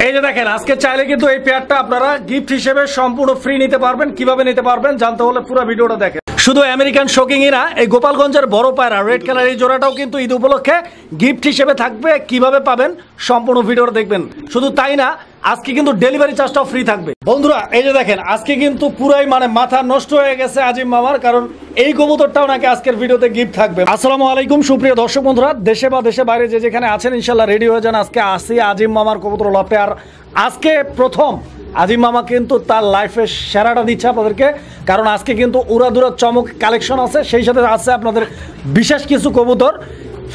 এই যে দেখেন আজকে চাইলে কিন্তু এই পেয়ারটা আপনারা গিফট হিসেবে সম্পূর্ণ ফ্রি নিতে পারবেন। কিভাবে নিতে পারবেন জানতে হলে পুরো ভিডিওটা দেখেন। শুধু আমেরিকান শোকিংই না, এই গোপালগঞ্জের বড় পায়রা রেড কালার এই জোড়াটাও কিন্তু ঈদ উপলক্ষে গিফট হিসেবে থাকবে। কিভাবে পাবেন সম্পূর্ণ ভিডিওটা দেখবেন। শুধু তাই না, আজকে কিন্তু ডেলিভারি চার্জটাও ফ্রি থাকবে। বন্ধুরা এই যে দেখেন আজকে কিন্তু পুরাই মাথা নষ্ট হয়ে গেছে আজিম মামার, কারণ এই কবুতরটাও নাকি আজকের ভিডিওতে গিফট থাকবে। আসসালামু আলাইকুম সুপ্রিয় দর্শক বন্ধুরা, দেশে বা দেশে বাইরে যে যেখানে আছেন ইনশাল্লাহ রেডি হয়ে যান। আজকে আসি আজিম মামার কবুতর লপে। আর আজকে প্রথম আজিম মামা কিন্তু তার লাইফের সেরাটা দিচ্ছে আপনাদেরকে, কারণ আজকে কিন্তু উড়াদুরা চমক কালেকশন আছে, সেই সাথে আছে আপনাদের বিশেষ কিছু কবুতর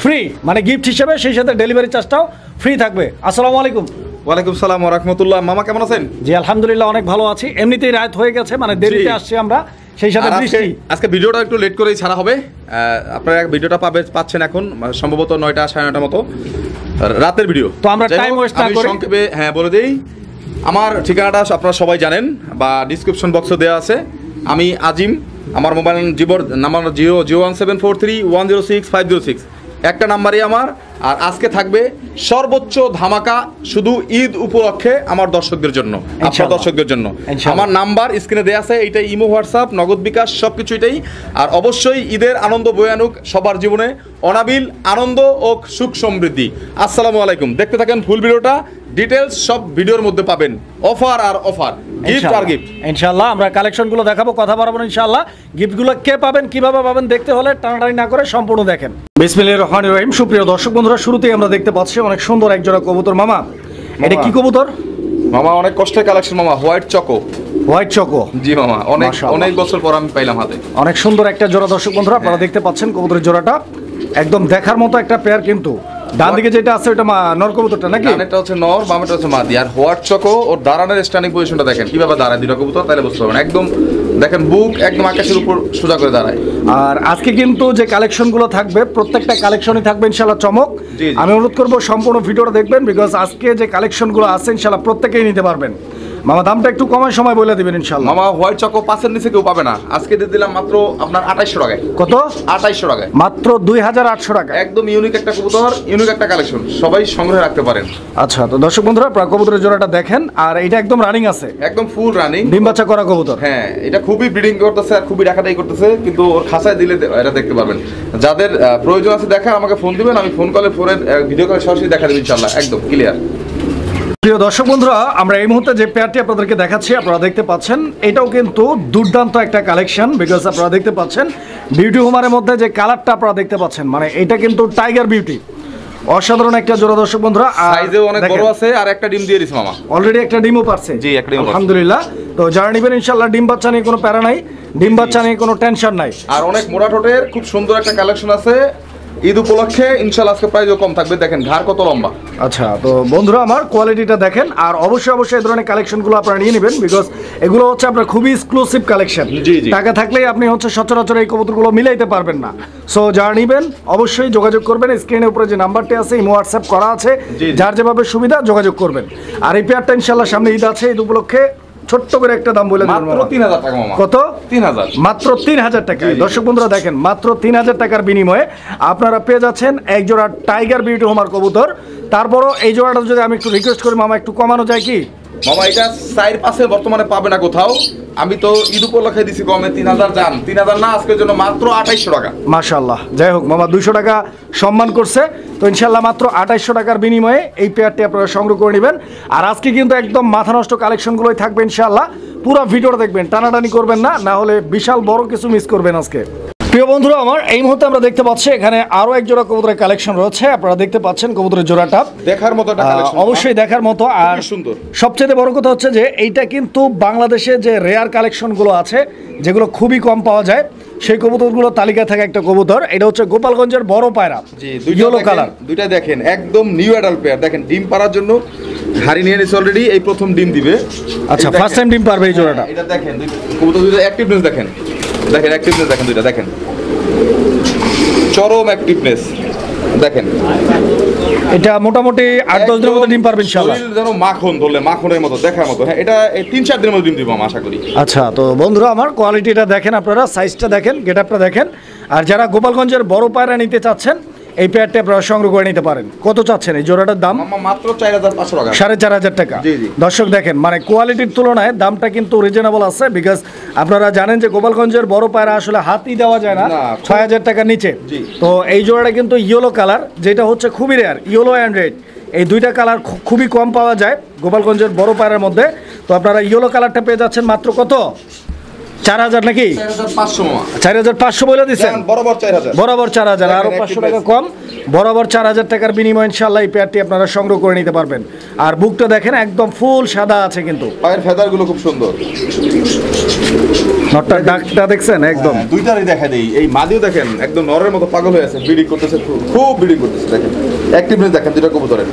ফ্রি মানে গিফট হিসেবে, সেই সাথে ডেলিভারি চার্জটাও ফ্রি থাকবে। আসসালামু আলাইকুম। ওয়ালাইকুম সালাম ওয়া রাহমাতুল্লাহ। মামা কেমন আছেন? জি আলহামদুলিল্লাহ অনেক ভালো আছি। এমনিতেই রাত হয়ে গেছে, মানে দেরিতে আসছি আমরা, সেই সাথে বৃষ্টি। আজকে ভিডিওটা একটু লেট করেই ছাড়া হবে। আপনারা ভিডিওটা পাচ্ছেন এখন সম্ভবত 9টা 9:30 মতো রাতের ভিডিও। তো আমরা টাইম ওয়েস্ট না করে সংক্ষেপে বলে দেই। আমার ঠিকানাটা আপনারা সবাই জানেন বা ডিসক্রিপশন বক্সে দেওয়া আছে। আমি আজিম, আমার মোবাইল নাম্বার 01743106506 একটা নাম্বারই আমার। আর আজকে থাকবে সর্বোচ্চ ধামাকা শুধু ঈদ উপলক্ষে আমার দর্শকদের জন্য, আপনার দর্শকদের জন্য। আমার নাম্বার স্ক্রিনে দেওয়া আছে, এইটাই ইমো, হোয়াটসঅ্যাপ, নগদ বিকাশ সবকিছু এটাই। আর অবশ্যই ঈদের আনন্দ বয়ে আনুক সবার জীবনে অনাবিল আনন্দ ও সুখ সমৃদ্ধি। আসসালামু আলাইকুম। দেখতে থাকেন ফুল ভিডিওটা, ডিটেলস সব ভিডিওর মধ্যে পাবেন। অফার আর অফার, গিফট আর গিফট। ইনশাআল্লাহ আমরা কালেকশনগুলো দেখাবো, কথা বাড়াবো ইনশাআল্লাহ। গিফটগুলো কে পাবেন, কিভাবে পাবেন দেখতে হলে টানাটানি না করে সম্পূর্ণ দেখেন। বিসমিল্লাহির রহমানির রহিম। সুপ্রিয় দর্শক বন্ধুরা, শুরুতেই আমরা দেখতে পাচ্ছি অনেক সুন্দর এক জোড়া কবুতর। মামা এটা কি কবুতর? মামা অনেক কষ্টের কালেকশন মামা, হোয়াইট চকো। White choco? জি মামা, অনেক বছর পর আমি পাইলাম হাতে। অনেক সুন্দর একটা জোড়া দর্শক বন্ধুরা, আপনারা দেখতে পাচ্ছেন কবুতরের জোড়াটা একদম দেখার মতো একটা পেয়ার। কিন্তু ডান দিকে যেটা আছে ওটা নর কবুতরটা নাকি? ডানেরটা হচ্ছে নর, বামেরটা হচ্ছে মাদি। আর হোয়াইট চকো ওর দাঁড়ানোর স্ট্যান্ডিং পজিশনটা দেখেন কিভাবে দাঁড়ায় দুটো কবুতর, তাহলে বুঝতে পারবেন। একদম দেখেন বুক একদম আকাশের উপর সোজা করে দাঁড়ায়। আর আজকে কিন্তু যে কালেকশনগুলো থাকবে প্রত্যেকটা কালেকশনই থাকবে ইনশাআল্লাহ চমক। আমি অনুরোধ করবো সম্পূর্ণ ভিডিওটা দেখবেন, বিকজ আজকে যে কালেকশনগুলো আছে ইনশাআল্লাহ প্রত্যেকেই নিতে পারবেন। মামা দামটা একটু কমার সময় বলে দিবেন ইনশাআল্লাহ। মামা হোয়াইট চকো 5-এর নিচে কেউ পাবে না। আজকে দিয়ে দিলাম মাত্র আপনার 2800 টাকায়। কত? 2800 টাকায়, মাত্র 2800 টাকা। একদম ইউনিক একটা কবুতর, ইউনিক একটা কালেকশন, সবাই সংগ্রহে রাখতে পারেন। আচ্ছা, তো দর্শক বন্ধুরা কবুতরের জোড়াটা দেখেন। আর এটা একদম রানিং আছে, একদম ফুল রানিং, ডিম বাচ্চা করা কবুতর। হ্যাঁ, এটা খুবই ব্রিডিং করতেছে আর খুবই ডাকাটাই করতেছে, কিন্তু ওর খাঁচায় দিলে এটা দেখতে পারবেন। যাদের প্রয়োজন আছে দেখা আমাকে ফোন দিবেন, আমি ফোন কলে ভিডিও কলে সরাসরি দেখা দেব ইনশাআল্লাহ, একদম ক্লিয়ার। প্রিয় দর্শক বন্ধুরা, আমরা এই মুহূর্তে যে পেয়ারটি আপনাদেরকে দেখাচ্ছি আপনারা দেখতে পাচ্ছেন, এটাও কিন্তু দুর্দান্ত একটা কালেকশন। বিকজ আপনারা দেখতে পাচ্ছেন বিউটি হোমারের মধ্যে যে কালারটা আপনারা দেখতে পাচ্ছেন, মানে এটা কিন্তু টাইগার বিউটি, অসাধারণ একটা জোড়া দর্শক বন্ধুরা। সাইজেও অনেক বড় আছে আর একটা ডিম দিয়ে দিছে মামা, অলরেডি একটা ডিমও পারছে। জি, একটা ডিম, আলহামদুলিল্লাহ। তো যারা নেবেন ইনশাআল্লাহ ডিম বাচ্চা নিয়ে কোনো প্যারা নাই, ডিম বাচ্চা নিয়ে কোনো টেনশন নাই। আর অনেক মোটা ঠোঁটের খুব সুন্দর একটা কালেকশন আছে ঈদ উপলক্ষে ইনশাআল্লাহ। আজকে প্রাইসও কম থাকবে, দেখেন ঘাড় কত লম্বা। আচ্ছা, তো বন্ধুরা আমার কোয়ালিটিটা দেখেন। আর অবশ্যই এই ধরনের কালেকশনগুলো আপনারা নিয়ে নেবেন, বিকজ এগুলো হচ্ছে আপনার খুবই এক্সক্লুসিভ কালেকশন। টাকা থাকলেই আপনি হচ্ছে সচরাচর এই কবুতরগুলো মিলাইতে পারবেন না। সো যারা নেবেন অবশ্যই যোগাযোগ করবেন। স্ক্রিনের উপরে যে নাম্বারটি আছে ইমো হোয়াটসঅ্যাপ করা আছে, যার যেভাবে সুবিধা যোগাযোগ করবেন। আর এই পেয়ারটা ইনশাআল্লাহ সামনে ঈদ আছে, ঈদ উপলক্ষে ছোট্ট করে একটা দাম বলে দিবেন। মাত্র 3000 টাকা মামা। কত? 3000, মাত্র 3000 টাকা। দর্শক বন্ধুরা দেখেন, মাত্র 3000 টাকার বিনিময়ে আপনারা পেয়ে যাচ্ছেন এক জোড়া টাইগার বিউটি হোমার কবুতর। তারপরও এই জোড়াটা যদি আমি একটু রিকোয়েস্ট করি মামা, একটু কমানো যায় কি? মামা এটা সাইড পাশে বর্তমানে পাবে না কোথাও, আমি তো ঈদ উপলক্ষে দিছি কমে 3000। যান 3000 না, আজকের জন্য মাত্র 2800 টাকা। মাশাআল্লাহ, যাই হোক মামা 200 টাকা সম্মান করছে। তো ইনশাআল্লাহ মাত্র 2800 টাকার বিনিময়ে এই পেয়ারটি আপনারা সংগ্রহ করে নেবেন। আর আজকে কিন্তু একদম মাথা নষ্ট কালেকশনগুলোই থাকবে ইনশাআল্লাহ। পুরো ভিডিওটা দেখবেন, টানাটানি করবেন না, না হলে বিশাল বড় কিছু মিস করবেন আজকে। প্রিয় বন্ধুরা আমার, এই মুহূর্তে আমরা দেখতে পাচ্ছি এখানে আরো এক জোড়া কবুতরের কালেকশন রয়েছে। আপনারা দেখতে পাচ্ছেন কবুতরের জোড়াটা দেখার মতো একটা কালেকশন, অবশ্যই দেখার মতো। আর সুন্দর, সবচেয়ে বড় কথা হচ্ছে যে এইটা কিন্তু বাংলাদেশে যে রেয়ার কালেকশনগুলো আছে, যেগুলো খুবই কম পাওয়া যায়, সেই কবুতরগুলো তালিকায় থাকে একটা কবুতর। এটা হচ্ছে গোপালগঞ্জের বড় পায়রা, ইয়েলো কালার। দুইটা দেখেন একদম নিউ অ্যাডাল্ট পেয়ার। দেখেন ডিম পাড়ার জন্য হাড়ি নিয়ে নিছে অলরেডি, এই প্রথম ডিম দিবে। আচ্ছা, ফার্স্ট টাইম ডিম পারবে এই জোড়াটা। এটা দেখেন কবুতর দুইটা অ্যাক্টিভনেস দেখেন, দেখেন অ্যাক্টিভনেস দেখেন, দুইটা দেখেন চরম অ্যাক্টিভনেস দেখেন। এটা মোটামুটি 8-10 দিনের মধ্যে ডিম পারবে ইনশাআল্লাহ। যেন মাখন ধরলে মাখনের মতো দেখার মতো। হ্যাঁ, এটা 3-4 দিনের মধ্যে ডিম দিব আমি আশা করি। আচ্ছা, তো বন্ধুরা আমার কোয়ালিটিটা দেখেন, আপনারা সাইজটা দেখেন, গেটআপটা দেখেন। আর যারা গোপালগঞ্জের বড় পায়রা নিতে চাচ্ছেন এই পেয়ারটা আপনারা সংগ্রহ করে নিতে পারেন। কত চাচ্ছেন এই জোড়াটার দাম? মামা মাত্র 4500 টাকা। 4500 টাকা। জি, জি। দর্শক দেখেন, মানে কোয়ালিটির তুলনায় দামটা কিন্তু রিজনেবল আছে, বিকজ আপনারা জানেন যে গোপালগঞ্জের বড় পায়রা আসলে হাতই দেওয়া যায় না না। 6000 টাকার নিচে। জি। তো এই জোড়াটা কিন্তু ইয়েলো কালার, যেটা হচ্ছে খুবই রেয়ার, ইয়েলো অ্যান্ড রেড, এই দুইটা কালার খুবই কম পাওয়া যায় গোপালগঞ্জের বড় পায়রার মধ্যে। তো আপনারা ইয়েলো কালারটা পেয়ে যাচ্ছেন মাত্র কত? 4000 নাকি? 4500 মামা। 4500 বলে দিচ্ছেন? বরাবর 4000। বরাবর 4000, আরো দেখেন, 500 টাকা কম। বরাবর 4000 টাকার বিনিময়ে ইনশাআল্লাহ এই পেয়ারটি আপনারা সংগ্রহ করে নিতে পারবেন। আর বুকটা দেখেন একদম ফুল সাদা আছে কিন্তু। পায়ের ফেদারগুলো খুব সুন্দর। নটটার ডাকটা দেখছেন একদম। দুইটারই দেখা দেই। এই মাদিও দেখেন একদম নরের মতো পাগল হয়ে আছে, ব্রিডিং করতেছে, খুব ব্রিডিং করতেছে। দেখেন অ্যাক্টিভনেস দেখেন দুইটা কবুতরের,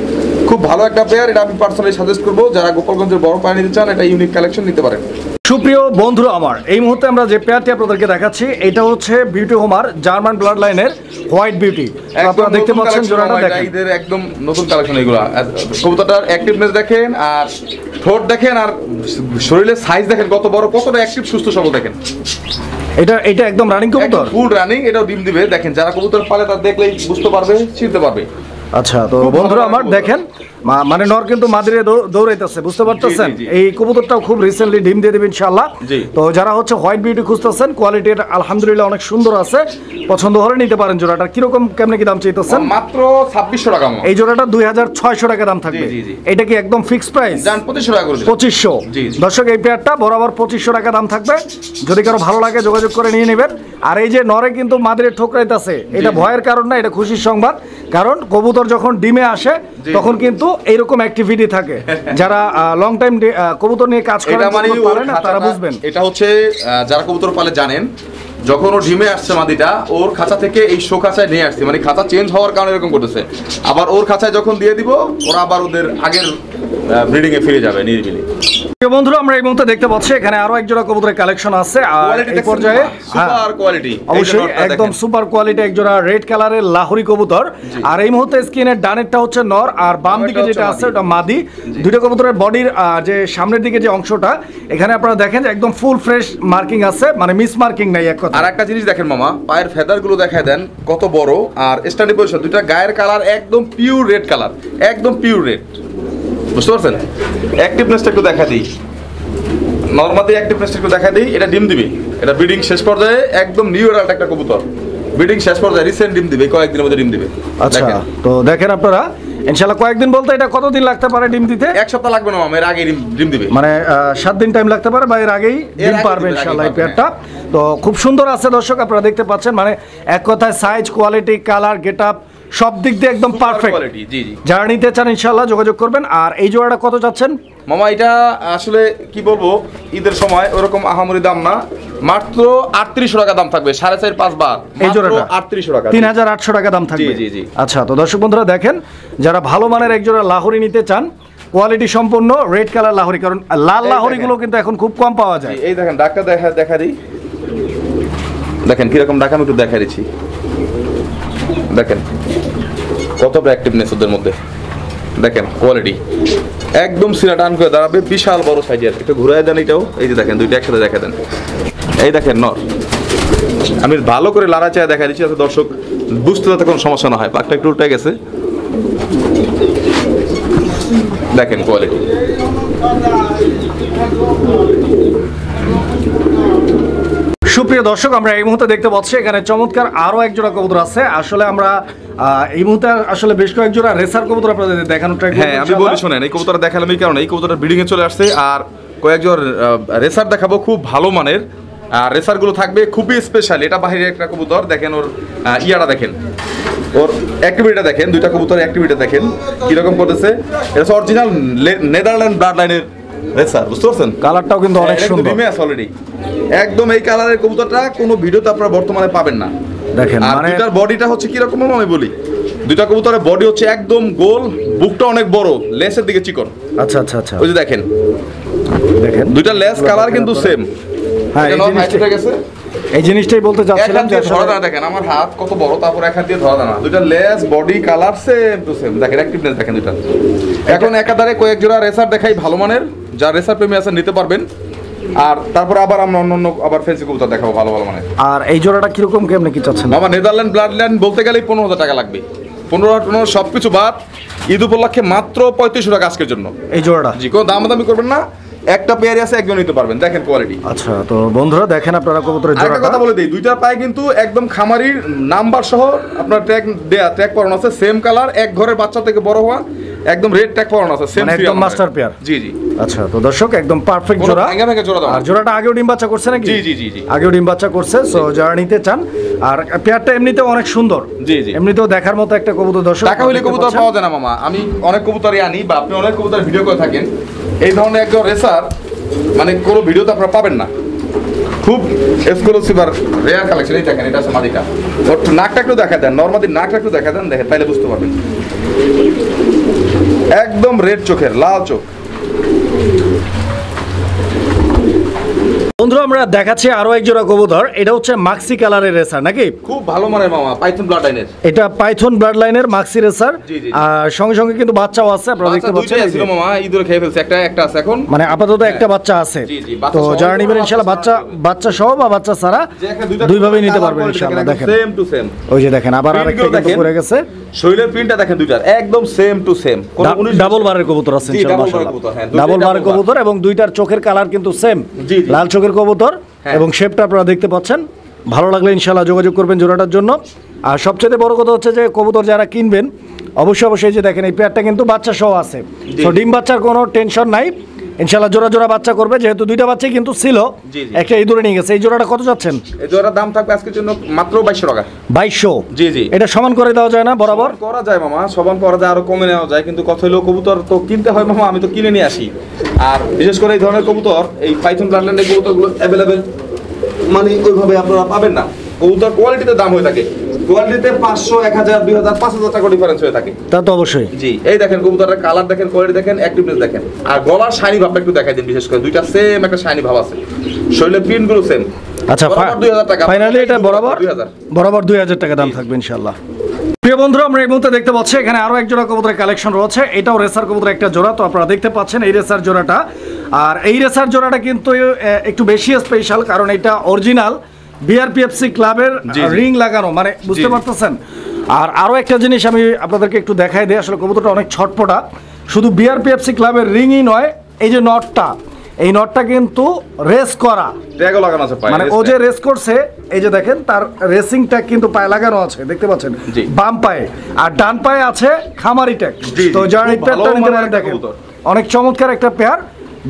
খুব ভালো একটা পেয়ার। এটা আমি পার্সোনালি সাজেস্ট করবো, যারা গোপালগঞ্জের বড় পায়রা নিতে চান এটা ইউনিক কালেকশন নিতে পারেন। সুপ্রিয় বন্ধুরা আমার, এই মুহূর্তে আমরা যে পেয়ারটি আপনাদেরকে দেখাচ্ছি এটা হচ্ছে বিউটি হোমার জার্মান ব্লাড লাইনের হোয়াইট বিউটি। আপনারা দেখতে পাচ্ছেন জোড়াটা দেখেন, এদের একদম নতুন কালেকশন এগুলো। কবুতরটার অ্যাক্টিভনেস দেখেন, আর ঠোঁট দেখেন, আর শরীরের সাইজ দেখেন কত বড়, কতটা অ্যাক্টিভ সুস্থ সবল দেখেন। এটা একদম রানিং কবুতর, ফুল রানিং। এটাও ডিম দিবে। দেখেন যারা কবুতর পালে তারা দেখলেই বুঝতে পারবে, চিনতে পারবে। আচ্ছা, তো বন্ধুরা আমার দেখেন, মানে নর কিন্তু মাদিরে দৌড়াইতেছে, বুঝতে পারতেছেন? জি, জি। এই কবুতরটাও খুব রিসেন্টলি ডিম দিয়ে দেবে ইনশাআল্লাহ। জি। তো যারা হচ্ছে হোয়াইট বিউটি খুঁজতেছেন, কোয়ালিটি আলহামদুলিল্লাহ অনেক সুন্দর আছে, পছন্দ হলে নিতে পারেন। জোড়াটা কিরকম কেমনে কি দাম চাইতেছেন? মাত্র 2600 টাকা। এই জোড়াটা 2600 টাকা দাম থাকবে। জি, জি, জি। এটা কি একদম ফিক্স প্রাইস? জান 2500 টাকা করে দিন। 2500। জি, জি। দর্শক এই পেয়ারটা বরাবর 2500 টাকা দাম থাকবে, যদি কারো ভালো লাগে যোগাযোগ করে নিয়ে নেবেন। আর এই যে নরে কিন্তু মাদিরে ঠোকরাইতেছে, এটা ভয়ের কারণ না, এটা খুশির সংবাদ। কারণ কবুতর যখন ডিমে আসে তখন কিন্তু এইরকম অ্যাক্টিভিটি থাকে। যারা লং টাইম কবুতর নিয়ে কাজ করেন, এটা মানে কবুতর পালেন না, তারা বুঝবেন। এটা হচ্ছে যারা কবুতর পালে জানেন, যখন ও ডিমে আসছে মাদিটা, ওর খাঁচা থেকে এই শো খাঁচায় নিয়ে আসছে, মানে খাঁচা চেঞ্জ হওয়ার কারণে এরকম করতেছে। আবার ওর খাঁচায় যখন দিয়ে দিব, ওরা আবার ওদের আগের ব্রিডিং এ ফিরে যাবে নিরিবিলি। বন্ধুরা আমরা এই মুহূর্তে দেখতে পাচ্ছি এখানে আরো এক জোড়া কবুতরের কালেকশন আছে। আর এই পর্যায়ে সুপার কোয়ালিটি, অবশ্যই একদম সুপার কোয়ালিটি এক জোড়া রেড কালারের লাহোরি কবুতর। আর এই মুহূর্তে স্ক্রিনের ডানেরটা হচ্ছে নর, আর বাম দিকে যেটা আছে ওটা মাদি। দুটো কবুতরের বডির যে সামনের দিকে যে অংশটা, এখানে আপনারা দেখেন যে একদম ফুল ফ্রেশ মার্কিং আছে, মানে মিস মার্কিং নাই এক কথা। আর একটা জিনিস দেখেন মামা, পায়ের ফেদার গুলো দেখায় দেন কত বড়, আর স্ট্যান্ডিং পজিশন, দুইটা গায়ের কালার একদম পিওর রেড কালার, একদম পিওর রেড, বুঝতে পারছেন? অ্যাক্টিভনেসটা একটু দেখা দিই, নরমালি অ্যাক্টিভনেসটা একটু দেখা দিই। এটা ডিম দিবে, এটা ব্রিডিং শেষ পর্যায়ে, একদম নিউ এরাল্ট একটা কবুতর, ব্রিডিং শেষ পর্যায়ে, রিসেন্ট ডিম দিবে, কয়েকদিনের মধ্যে ডিম দিবে। আচ্ছা, তো দেখেন আপনারা ইনশাআল্লাহ কয়েকদিন বলতে এটা কতদিন লাগতে পারে ডিম দিতে? এক সপ্তাহ লাগবে না মামা, এর আগে ডিম দিবে, মানে 7 দিন টাইম লাগতে পারে, বা এর আগেই ডিম পারবে ইনশাআল্লাহ এই পেয়ারটা। তো খুব সুন্দর আছে দর্শক, আপনারা দেখতে পাচ্ছেন, মানে এক কথায় সাইজ, কোয়ালিটি, কালার, গেটআপ সব দিক দিয়ে একদম পারফেক্ট। জি জি। যারা নিতে চান ইনশাআল্লাহ যোগাযোগ করবেন। আর এই জোড়াটা কত যাচ্ছেন মামা? এটা আসলে কি বলবো, ঈদের সময় ওরকম আহামরি দাম না, মাত্র 3800 টাকা দাম থাকবে, 4.5-5 বার এই জোড়াটা 3800 টাকা, 3800 টাকা দাম থাকবে। জি, জি, জি। আচ্ছা, তো দর্শক বন্ধুরা দেখেন, যারা ভালো মানের এক জোড়া লাহোরি নিতে চান, কোয়ালিটি সম্পন্ন রেড কালার লাহোরি, কারণ লাল লাহোরি গুলো কিন্তু এখন খুব কম পাওয়া যায়। এই দেখেন ডাকটা দেখা দিই, দেখেন কিরকম ডাক, আমি একটু দেখা দিচ্ছি, দেখেন কতটা অ্যাক্টিভনেস ওদের মধ্যে, দেখেন কোয়ালিটি একদম সিরা টান করে দাঁড়াবে, বিশাল বড় সাইজের। একটু ঘুরাই দেন এটাও, এই যে দেখেন দুইটা একসাথে দেখা দেন, এই দেখেন নর। আমি ভালো করে লাড়া চায় দেখা দিচ্ছি যাতে দর্শক বুঝতে যাতে কোনো সমস্যা না হয়। পাকটা একটু উল্টে গেছে, দেখেন কোয়ালিটি। সুপ্রিয় দর্শক আমরা এই মুহূর্তে দেখতে পাচ্ছি এখানে চমৎকার আরো এক জোড়া কবুতর আছে। আসলে আমরা এই মুহূর্তে আসলে বেশ কয়েক জোড়া রেসার কবুতর আপনাদের দেখানোর ট্রাই করব। হ্যাঁ, আমি বলি শুনেন, এই কবুতরটা দেখালাম এই কারণে, এই কবুতরটা ব্রিডিং এ চলে আসছে, আর কয়েক জোড়া রেসার দেখাবো খুব ভালো মানের। আর রেসার গুলো থাকবে খুবই স্পেশাল। এটা বাইরের একটা কবুতর, দেখেন ওর ইয়াটা দেখেন, ওর অ্যাক্টিভিটিটা দেখেন, দুইটা কবুতরের অ্যাক্টিভিটি দেখেন কিরকম করতেছে। এটা অরিজিনাল নেদারল্যান্ড ব্লাড লাইনের রেসার, বুঝতে পারছেন? কালারটাও কিন্তু অনেক সুন্দর, অলরেডি একদম এই কালারের কবুতরটা কোনো ভিডিওতে আপনারা বর্তমানে পাবেন না। দেখেন মানে দুইটার বডিটা হচ্ছে কি রকম আমি বলি, দুইটা কবুতরের বডি হচ্ছে একদম গোল, বুকটা অনেক বড়, লেসের দিকে চিকন। আচ্ছা আচ্ছা আচ্ছা, ওই যে দেখেন দুইটা লেস কালার কিন্তু সেম। হ্যাঁ, এই জিনিসটাই বলতে চাচ্ছিলাম যে ধরা দানা দেখেন আমার হাত কত বড়, তারপর এক হাত দিয়ে ধরা দানা, দুইটা less body colour same to same. দেখেন অ্যাক্টিভনেস দেখেন দুইটা। এখন একাধারে কয়েক জোড়া রেসার দেখাই ভালো মানের, যা রেসার প্রেমী আছেন নিতে পারবেন। আর তারপরে আবার আমরা অন্য আবার ফেন্সি কবুতর দেখাবো ভালো ভালো মানে। আর এই জোড়াটা কিরকম কেমনে কি চাচ্ছেন? আমার নেদারল্যান্ড ব্লাড লাইন বলতে গেলেই 15,000 টাকা লাগবে। 15 সবকিছু বাদ ঈদ উপলক্ষে মাত্র 3500 টাকা আজকের জন্য এই জোড়াটা। জি, কোনো দামাদামি করবেন না, একটা পেয়ারই আছে, একজন নিতে পারবেন। দেখেন কোয়ালিটি। আচ্ছা, তো বন্ধুরা দেখেন আপনারা কবুতরের একটা জোড়াটা। কথা বলে দেই, দুইটা পায়ে কিন্তু একদম খামারির নাম্বার সহ আপনার ট্যাগ পরানো আছে, সেম কালার, এক ঘরের বাচ্চা থেকে বড় হওয়া, একদম রেড ট্যাগ পরানো আছে, সেম মানে একদম মাস্টার পেয়ার। জি জি। আচ্ছা, তো দর্শক একদম পারফেক্ট কোনো জোড়া। ভাঙা ভাঙা জোড়া দাও। আর জোড়াটা আগেও ডিম বাচ্চা করছে নাকি? জি জি জি জি। আগেও ডিম বাচ্চা করছে, সো যারা নিতে চান। আর পেয়ারটা এমনিতেও অনেক সুন্দর। জি জি। এমনিতেও দেখার মতো একটা কবুতর দর্শক। টাকা হইলে কবুতর পাওয়া যায় না মামা। আমি অনেক কবুতরই আনি বা আপনি অনেক কবুতর ভিডিও করে থাকেন, এই ধরনের একজন রেসার মানে কোনো ভিডিওতে আপনারা পাবেন না। খুব এক্সক্লুসিভ আর রেয়ার কালেকশন। এই দেখেন, এটা আছে মাদিটা। ওর নাকটা একটু দেখা দেন, নরমাদি নাকটা একটু দেখা দেন, দেখেন তাইলে বুঝতে পারবেন। একদম রেড চোখের, লাল চোখ। বন্ধুরা আমরা দেখাচ্ছি আরো এক জোড়া কবুতর। এটা হচ্ছে মাক্সি কালারের রেসার নাকি? খুব ভালো মানের মামা, পাইথন ব্লাড লাইনের। এটা পাইথন ব্লাড লাইনের মাক্সি রেসার। জি, জি। আর সঙ্গে সঙ্গে কিন্তু বাচ্চাও আছে, আপনারা দেখতে পাচ্ছেন। ছিল মামা, ইঁদুরে খেয়ে ফেলছে, একটা আছে এখন। মানে আপাতত একটা বাচ্চা আছে। জি, জি, তো বাচ্চা সহ যারা নিবেন ইনশাআল্লাহ বাচ্চা সহ বা বাচ্চা ছাড়া দুইভাবেই নিতে পারবেন ইনশাআল্লাহ। দেখেন সেম টু সেম। ওই যে দেখেন আবার আরেকটা কিন্তু পড়ে গেছে। শরীরের প্রিন্টটা দেখেন দুইটার একদম সেম টু সেম। ডাবল বারের কবুতর আছে জি, ইনশাআল্লাহ। ডাবল বারের কবুতর, হ্যাঁ, ডাবল বারের কবুতর এবং দুইটার চোখের কালার কিন্তু সেম। জি, জি। লাল চোখের কবুতর হ্যাঁ। এবং শেপটা আপনারা দেখতে পাচ্ছেন। ভালো লাগলে ইনশাআল্লাহ যোগাযোগ করবেন জোড়াটার জন্য। আর সবচেয়ে বড় কথা হচ্ছে যে কবুতর যারা কিনবেন অবশ্যই যে দেখেন এই পেয়ারটা কিন্তু বাচ্চা সহ আছে। জি। তো ডিম বাচ্চার কোনো টেনশন নাই, ইনশাআল্লাহ জোড়া বাচ্চা করবে। যেহেতু দুইটা বাচ্চাই কিন্তু ছিল, জি, জি। একটা ইঁদুরে নিয়ে গেছে। এই জোড়াটা কত যাচ্ছেন? এই জোড়ার দাম থাকবে আজকের জন্য মাত্র 2200 টাকা। 2200। জি, জি। এটা সমান করে দেওয়া যায় না বরাবর? সমান করা যায় মামা, সমান করা যায়, আরো কমে নেওয়া যায়, কিন্তু কথা হলো কবুতর তো কিনতে হয় মামা, আমি তো কিনে নিয়ে আসি। আর বিশেষ করে এই ধরনের কবুতর, এই পাইথন ব্লাডল্যান্ডের কবুতরগুলো অ্যাভেলেবেল মানে ওইভাবে আপনারা পাবেন না। কবুতর কোয়ালিটিতে দাম হয়ে থাকে, কোয়ালিটিতে 500, 1000, 2000, 5000 টাকা ডিফারেন্স হয়ে থাকে। তা তো অবশ্যই। জি, এই দেখেন কবুতরের কালার দেখেন, কোয়ালিটি দেখেন, অ্যাক্টিভনেস দেখেন, আর গলার শাইনি ভাবটা একটু দেখাই দিন। বিশেষ করে দুইটা সেম একটা শাইনি ভাব আছে, শরীরের প্রিন্টগুলো সেম। আচ্ছা, 2000 টাকা ফাইনালি এটা বরাবর 2000 2000 টাকা দাম থাকবে ইনশাআল্লাহ। প্রিয় বন্ধুরা আমরা এই মুহূর্তে দেখতে পাচ্ছি এখানে আরো এক জোড়া কবুতরের কালেকশন রয়েছে। এটাও রেসার কবুতরের একটা জোড়া। তো আপনারা দেখতে পাচ্ছেন এই রেসার জোড়াটা। আর এই রেসার জোড়াটা কিন্তু একটু বেশি স্পেশাল, কারণ এটা অরিজিনাল বিআরপিএফসি ক্লাবের রিং লাগানো, মানে বুঝতে পারতেছেন। আর আরো একটা জিনিস আমি আপনাদেরকে একটু দেখাই দিই। আসলে কবুতরটা অনেক ছটপটা। শুধু বিআরপিএফসি ক্লাবের রিংই নয়, এই যে নটটা, এই নটটা কিন্তু রেস করা, ট্যাগও লাগানো আছে পায়ে। মানে ও যে রেস করছে, এই যে দেখেন তার রেসিং ট্যাগ কিন্তু পায়ে লাগানো আছে, দেখতে পাচ্ছেন, জি। বাম পায়ে। আর ডান পায়ে আছে খামারি ট্যাগ। জি, তো জি, যারা এই খুব পেয়ারটা ভালো নিতে মানের পারেন একটা দেখেন, কবুতর। অনেক চমৎকার একটা পেয়ার।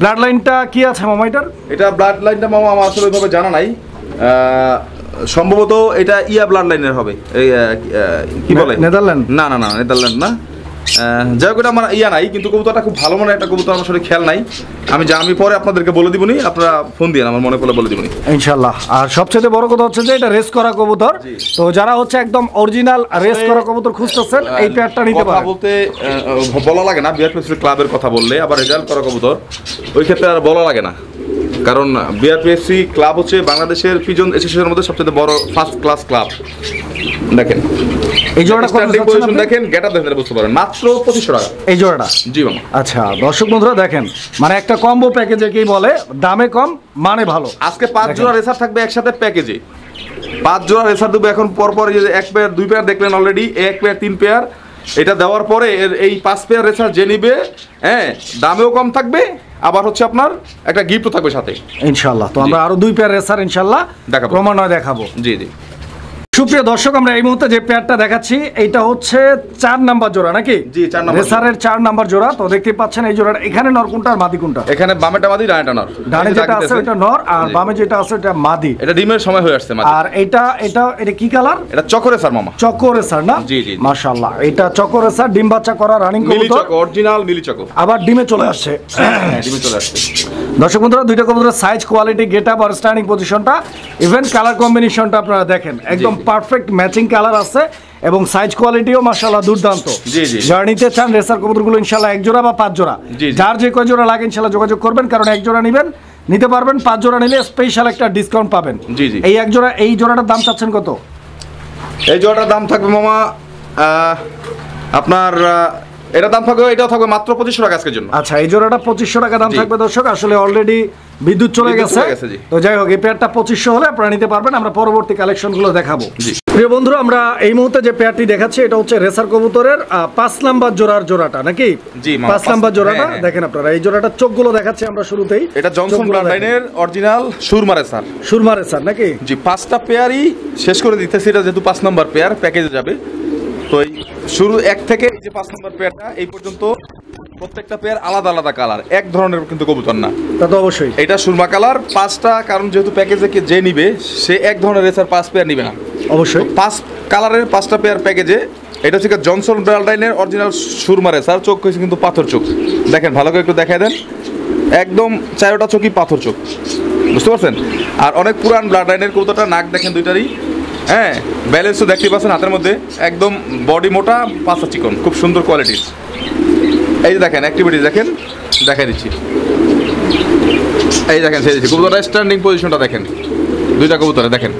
ব্লাড লাইনটা কি আছে মামা এটার? এটা ব্লাড লাইনটা মামা আমার আসলে ওইভাবে জানা নাই। সম্ভবত এটা ইয়া ব্লাড লাইনের হবে। এই কি বলে, নেদারল্যান্ড? না না না, নেদারল্যান্ড না। যাই হোক, এটা আমার ইয়া নাই, কিন্তু কবুতরটা খুব ভালো মানের একটা কবুতর। আমার আসলে খেয়াল নাই, আমি পরে আপনাদেরকে বলে দিবনি, আপনারা ফোন দিয়ে আমার মনে করলে বলে দিবনি ইনশাআল্লাহ। আর সবচেয়ে বড় কথা হচ্ছে যে এটা রেস করা কবুতর। তো যারা হচ্ছে একদম অরিজিনাল রেস করা কবুতর খুঁজতেছেন, এই পেয়ারটা নিতে কথা পারেন। বলতে বলা লাগে না, বিআরপিএফসি ক্লাবের কথা বললে আবার রেজাল্ট করা কবুতর, ওই ক্ষেত্রে আর বলা লাগে না। কারণ বিআরপিএফসি ক্লাব হচ্ছে বাংলাদেশের পিজন এসোসিয়েশনের মধ্যে সবচেয়ে বড় ফার্স্ট ক্লাস ক্লাব। দেখেন এই জোড়াটা কত স্ট্যান্ডিং যাচ্ছেন পজিশন আপনি? দেখেন, গেটআপ দেখেন, বুঝতে পারেন মাত্র 2500 টাকা এই জোড়াটা। জি মামা। আচ্ছা দর্শক বন্ধুরা দেখেন, মানে একটা কম্বো প্যাকেজে কি বলে, দামে কম মানে ভালো। আজকে 5 জোড়া রেসার থাকবে একসাথে প্যাকেজে। 5 জোড়া রেসার দেবো এখন পরপর। এই যে 1 পেয়ার 2 পেয়ার দেখলেন অলরেডি, 1 পেয়ার 3 পেয়ার, এটা দেওয়ার পরে এই 5 পেয়ার রেসার যে নিবে, হ্যাঁ, দামেও কম থাকবে, আবার হচ্ছে আপনার একটা গিফটও থাকবে সাথে ইনশাআল্লাহ। তো আমরা আরো 2 পেয়ার রেসার ইনশাআল্লাহ দেখাবো, ক্রমান্বয়ে দেখাবো। জি জি। সুপ্রিয় দর্শক আমরা এই মুহূর্তে যে পেয়ারটা দেখাচ্ছি এইটা হচ্ছে 4 নাম্বার জোড়া নাকি? জি, 4 নাম্বার রেসারের 4 নাম্বার জোড়া। তো দেখতে পাচ্ছেন এই জোড়াটা, এখানে নর কোনটা আর মাদি কোনটা? এখানে বামেটা মাদি, ডানেটা নর। ডানে যেটা আছে ওটা নর, আর বামে যেটা আছে ওটা মাদি। এটা ডিমের সময় হয়ে আসছে মাদি। আর এটা কি কালার? এটা চকরে স্যার মামা, চকো রেসার না? জি, জি। মাশাআল্লাহ, এটা চকো রেসার, ডিম বাচ্চা করা রানিং মিলি কবুতর, চক, অরিজিনাল মিলি চক, আবার ডিমে চলে আসছে। ডিমে চলে আসছে। দর্শক বন্ধুরা দুইটা কবুতরের সাইজ, কোয়ালিটি, গেটআপ আর স্ট্যান্ডিং পজিশনটা, ইভেন কালার কম্বিনেশনটা আপনারা দেখেন, একদম পারফেক্ট ম্যাচিং কালার আছে এবং সাইজ কোয়ালিটিও মাশাআল্লাহ দুর্দান্ত। জি, জি। যারা নিতে চান রেসার কবুতরগুলো ইনশাআল্লাহ 1 জোড়া বা 5 জোড়া, জি, জি। যার যে কয় জোড়া লাগে ইনশাআল্লাহ যোগাযোগ করবেন, কারণ 1 জোড়া নেবেন নিতে পারবেন, 5 জোড়া নিলে স্পেশাল একটা ডিসকাউন্ট পাবেন। জি, জি। এই 1 জোড়া, এই জোড়াটার দাম চাচ্ছেন কত? এই জোড়াটার দাম থাকবে মামা আপনার এটার দাম থাকবে, এটাও থাকবে মাত্র 2500 টাকা আজকের জন্য। আচ্ছা, এই জোড়াটা 2500 টাকা দাম জি। থাকবে দর্শক। আসলে অলরেডি বিদ্যুৎ চলে বিদ্যুৎ গেছে চলে গেছে, জি। তো যাই হোক এই পেয়ারটা 2500 হলে আপনারা নিতে পারবেন, আমরা পরবর্তী কালেকশনগুলো দেখাবো। জি। প্রিয় বন্ধুরা, আমরা এই মুহূর্তে যে পেয়ারটি দেখাচ্ছি এটা হচ্ছে রেসার কবুতরের 5 নাম্বার জোড়াটা নাকি? জি, মামা, 5 নাম্বার জোড়াটা হ্যাঁ। দেখেন আপনারা, এই জোড়াটার চোখগুলো দেখাচ্ছি আমরা শুরুতেই। এটা জনসন চোখগুলো ব্লাড দেখেন। লাইনের original Surma racer. Surma racer নাকি? জি, 5টা পেয়ারই শেষ করে দিতেছি, এটা যেহেতু 5 নম্বর পেয়ার প্যাকেজে যাবে। তো এই শুরু 1 থেকে এই যে 5 নম্বর পেয়ারটা এই পর্যন্ত প্রত্যেকটা পেয়ার আলাদা আলাদা কালার, এক ধরনের কিন্তু কবুতর না। তা তো অবশ্যই। এটা সুরমা কালার 5টা, কারণ যেহেতু প্যাকেজে যে নিবে সে এক ধরনের রেসার 5 পেয়ার নিবে না, অবশ্যই 5 কালারের 5টা পেয়ার প্যাকেজে। এটা হচ্ছে জনসন ব্রাল্ডাইনের অরিজিনাল সুরমা রেসার। চোখ হয়েছে কিন্তু পাথর চোখ, দেখেন ভালো করে একটু দেখাই দেন, একদম 4টা চোখই পাথর চোখ, বুঝতে পারছেন? আর অনেক পুরান ব্লাড লাইনের কবুতরটা, নাক দেখেন দুইটারই, হ্যাঁ, ব্যালেন্সও দেখতে পাচ্ছেন হাতের মধ্যে, একদম বডি মোটা, পাছা চিকন, খুব সুন্দর কোয়ালিটির। এই যে দেখেন অ্যাক্টিভিটি দেখেন, দেখাই দিচ্ছি, এই দেখেন সেই দিচ্ছি কবুতরটা স্ট্যান্ডিং পজিশনটা দেখেন, দুইটা কবুতরে দেখেন।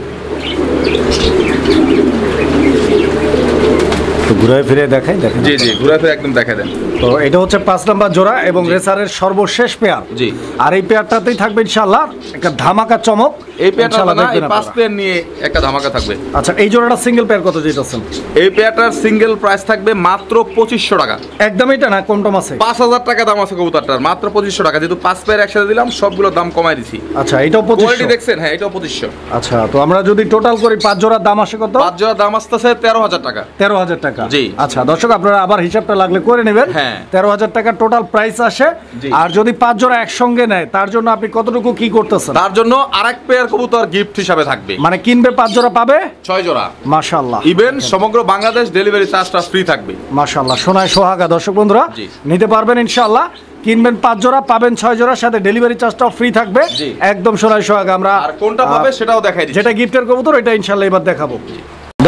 তো ঘুরে ফিরে দেখাই দেখেন। জি জি, ঘুরে ফিরে একদম দেখা দেন। তো এটা হচ্ছে 5 নাম্বার জোড়া এবং রেসারের সর্বশেষ পেয়ার। জি। আর এই পেয়ারটাতেই থাকবে ইনশাআল্লাহ একটা ধামাকা চমক। এই পেয়ারটা ইনশাআল্লাহ না, এই দেখবেন 5 আপনারা। পেয়ার নিয়ে একটা ধামাকা থাকবে। আচ্ছা, এই জোড়াটা সিঙ্গেল পেয়ার কত দিতেছেন? এই পেয়ারটার সিঙ্গেল প্রাইস থাকবে মাত্র 2500 টাকা। একদম এটা না, কম টম আছে? 5000 টাকা দাম আছে কবুতরটার, মাত্র 2500 টাকা। যেহেতু 5 পেয়ার একসাথে দিলাম সবগুলোর দাম কমাই দিছি। আচ্ছা, এটাও কোয়ালিটি 2500? দেখছেন? হ্যাঁ, এটাও 2500। আচ্ছা, তো আমরা যদি টোটাল করি 5 জোড়ার দাম আসে কত? 5 জোড়া দাম আসতেছে 13000 টাকা। 13000 টাকা। জি। আচ্ছা দর্শক, আপনারা আবার হিসাবটা লাগলে করে নেবেন। হ্যাঁ। 13000 টাকা টোটাল প্রাইস আসে। জি। আর যদি 5 জোড়া একসঙ্গে নেয় তার জন্য আপনি কতটুকু কি করতেছেন? তার জন্য আরেক পেয়ার কবুতর গিফট হিসাবে থাকবে। মানে কিনবে 5 জোড়া পাবে 6 জোড়া। মাশাআল্লাহ। ইভেন সমগ্র বাংলাদেশ ডেলিভারি চার্জটা ফ্রি থাকবে। মাশাআল্লাহ, সোনায় সোহাগা দর্শক বন্ধুরা, জি। নিতে পারবেন ইনশাআল্লাহ। কিনবেন 5 জোড়া পাবেন 6 জোড়ার সাথে ডেলিভারি চার্জটাও ফ্রি থাকবে। জি। একদম সোনায় সোহাগা। আমরা আর কোনটা পাবে সেটাও দেখাই দিচ্ছি। যেটা গিফটের কবুতর এটা ইনশাআল্লাহ এবার দেখাবো।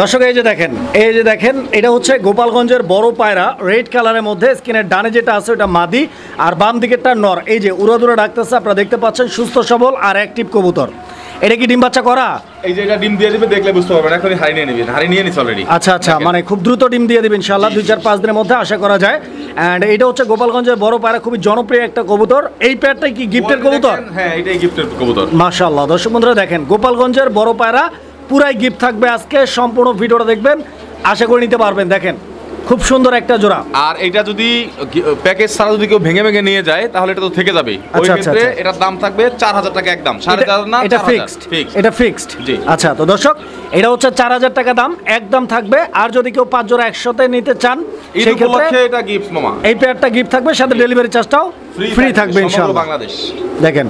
দর্শক, এই যে দেখেন এটা হচ্ছে গোপালগঞ্জের বড় পায়রা, রেড কালারের মধ্যে। স্কিনের ডানে যেটা আছে ওটা মাদি আর বাম দিকেরটা নর। এই যে উড়াদুরা ডাকতেছে, আপনারা দেখতে পাচ্ছেন, সুস্থ সবল আর অ্যাক্টিভ কবুতর। এটা কি ডিম বাচ্চা করা? এই যে এটা ডিম দিয়ে দিবে, দেখলে বুঝতে পারবেন। এখনই হাড়ি নিয়ে নিবেন, হাড়ি নিয়ে নিছে অলরেডি। আচ্ছা আচ্ছা, মানে খুব দ্রুত ডিম দিয়ে দিবেন ইনশাআল্লাহ, 2-4-5 দিনের মধ্যে আশা করা যায়। এন্ড এটা হচ্ছে গোপালগঞ্জের বড় পায়রা, খুবই জনপ্রিয় একটা কবুতর। এই পেয়ারটাই কি গিফটের কবুতর? হ্যাঁ, এটাই গিফটের কবুতর। মাশাআল্লাহ দর্শক বন্ধুরা, দেখেন গোপালগঞ্জের বড় পায়রা পুরাই গিফট থাকবে আজকে। সম্পূর্ণ ভিডিওটা দেখবেন, আশা করে নিতে পারবেন। দেখেন খুব সুন্দর একটা জোড়া। আর এটা যদি প্যাকেজ ছাড়া যদি কেউ ভেঙে ভেঙে নিয়ে যায় তাহলে এটা তো থেকে যাবে। ওই আচ্ছা, ক্ষেত্রে আচ্ছা। এটার দাম থাকবে 4000 টাকা একদম, 4500 না, এটা 4000 ফিক্সড। ফিক্সড। এটা ফিক্সড। জি। আচ্ছা, তো দর্শক এটা হচ্ছে 4000 টাকা দাম একদম থাকবে। আর যদি কেউ 5 জোড়া একসাথে নিতে চান ঈদ সেই ক্ষেত্রে উপলক্ষে এটা গিফট মামা। এই পেয়ারটা গিফট থাকবে, সাথে ডেলিভারি চার্জটাও ফ্রি থাকবে সমগ্র ইনশাআল্লাহ। বাংলাদেশ। দেখেন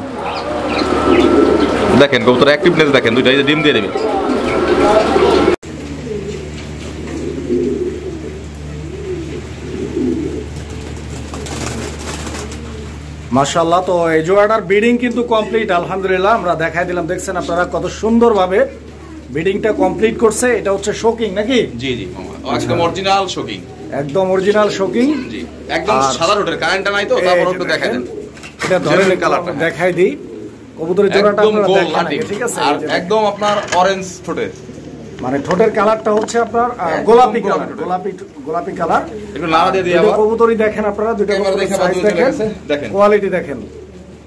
দেখেন কবুতর অ্যাক্টিভনেস দেখেন, দুইটা এই যে ডিম দিয়ে দেবে। মাশাআল্লাহ, তো এই জোড়াটার ব্রিডিং কিন্তু কমপ্লিট আলহামদুলিল্লাহ। আমরা দেখাই দিলাম, দেখছেন আপনারা কত সুন্দরভাবে ব্রিডিংটা কমপ্লিট করছে। এটা হচ্ছে শোকিং নাকি? জি জি মামা, একদম অরিজিনাল শোকিং। একদম অরিজিনাল শোকিং। জি, একদম আর সাদা রোডের, কারেন্টটা নাই তো, তারপর একটু দেখাই দেন। এটা ধরে Genuine কালারটা, হ্যাঁ। দেখাই দিই। কবুতরের জোড়াটা একদম আপনারা গোল দেখেন লাটি, আগে, ঠিক আছে? আর এই যে একদম আপনার অরেঞ্জ ঠোঁটে, মানে ঠোঁটের কালারটা হচ্ছে আপনার একদম গোলাপি গোলাপি কালার, ঠোঁটের। গোলাপি কালার। একটু নাড়া দিয়ে দিই দুটো আবার। কবুতরই দেখেন আপনারা, দুটো ক্যামেরা কবুতরের দেখে আবার সাইজ দূরে চলে দেখেন, গেছে, দেখেন। কোয়ালিটি দেখেন,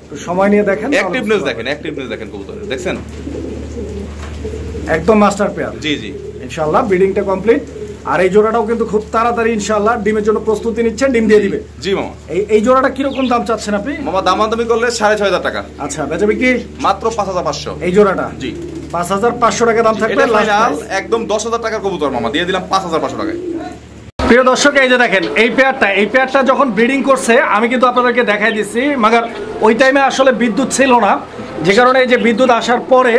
একটু সময় নিয়ে দেখেন। অ্যাক্টিভনেস দেখেন, অ্যাক্টিভনেস দেখেন কবুতরের, দেখছেন? একদম মাস্টার পেয়ার জি জি ইনশাআল্লাহ। ব্রিডিংটা কমপ্লিট। আর এই জোড়াটাও কিন্তু খুব তাড়াতাড়ি ইনশাআল্লাহ ডিমের জন্য প্রস্তুতি নিচ্ছেন, ডিম দিয়ে দিবে। জি মামা। এই জোড়াটা কিরকম দাম চাচ্ছেন আপনি? মামা দামাদামি করলে 6500 টাকা, আচ্ছা, বেচা বিক্রি মাত্র 5500। এই জোড়াটা জি, 5500 টাকা দাম থাকবে এটা লাস্ট ফাইনাল প্রাইস। একদম 10000 টাকার কবুতর মামা, দিয়ে দিলাম 5500 টাকায়। প্রিয় দর্শক, এই যে দেখেন এই পেয়ারটা যখন ব্রিডিং করছে আমি কিন্তু আপনাদেরকে দেখাই দিচ্ছি, মাগার ওই টাইমে আসলে বিদ্যুৎ ছিল না, যে কারণে এই যে বিদ্যুৎ আসার পরে